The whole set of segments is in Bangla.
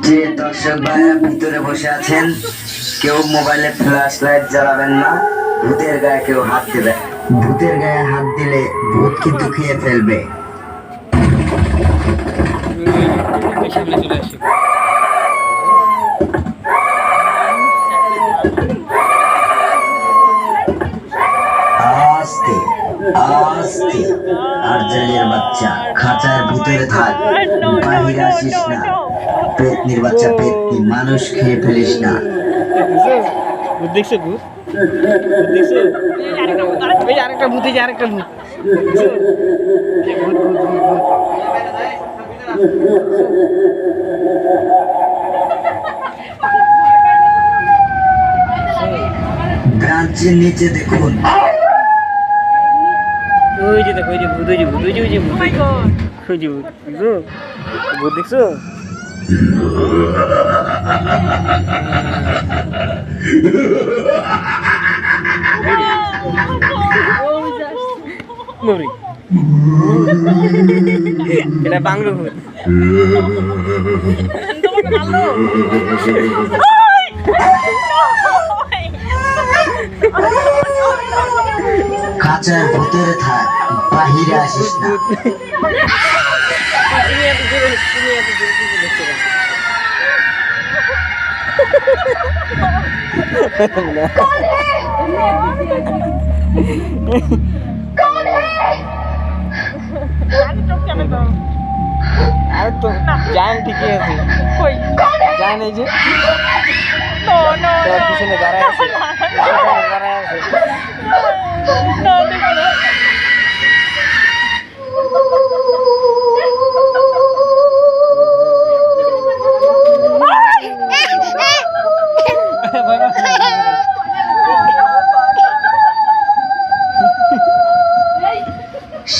যে দর্শক ভাইরা ভিতরে বসে আছেন, কেউ মোবাইলে ফ্ল্যাশ লাইট জ্বালাবেন না। ভূতের গায়ে কেউ হাত দিবে, ভূতের গায়ে হাত দিলে ভূত কিন্তু খেয়ে ফেলবে। আস্তে আস্তে, আরজালের বাচ্চা খাঁচার ভিতরে থাক, বাহিরে আসিস না। পেতনির বাচ্চা পেতনি, মানুষ খেয়ে ফেলিস না। দেখছো ভূত? দেখছো? আরেকটা ভূত, এই যে আরেকটা ভূত। ব্রাঞ্চের নিচে দেখুন, ওই যে দেখো, ওই যে ভূত, ওই যে ভূত, ওই যে ভূত, ওই যে ভূত, দেখছো? ভূত দেখছো? মরি এটা বাংলো ভূত। খাঁচার ভিতরে থাক, বাহিরে আসিস না। তুমি এত জোরে দেখতে পারো। আরে তো জান ঠিকই আছে, জান এই যে পিছনে দাঁড়ায় আছে, দাঁড়ায় আছে।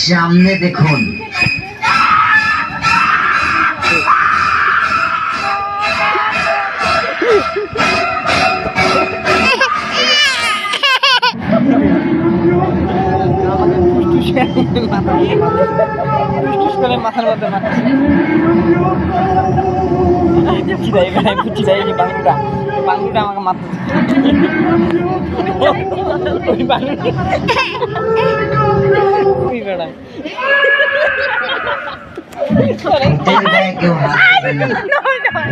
সামনে দেখুন, মাথার মধ্যে বুঝছি যাই বাংলুটা আমাকে মাথা ওই বাংলু ওই বেড়ায় ভূতের গায়ে কেউ হাত দিবে না,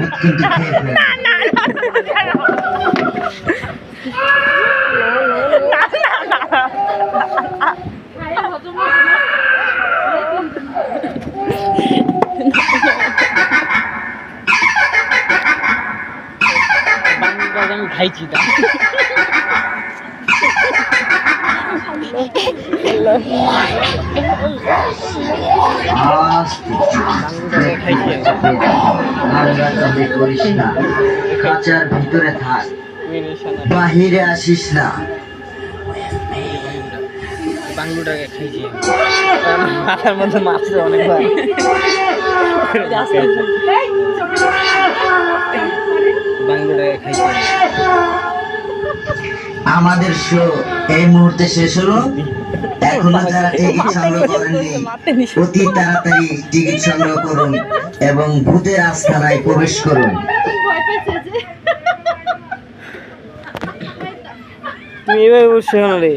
ভূত কিন্তু খেয়ে ফেলবে। আমি খাইছি তা করিস না, খাঁচার ভিতরে থাক, বাহিরে আসিস না। বাংলুটাকে খাইছি, মাথার মধ্যে মাছ অনেকবার। বাংলুটাকে খাইছি। আমাদের শো এই মুহূর্তে শেষ হলো। এখনো যারা টিকিট সংগ্রহ করেননি, অতি তাড়াতাড়ি টিকিট সংগ্রহ করুন এবং ভূতের আস্তানায় প্রবেশ করুন। তুমি এভাবে বসে রে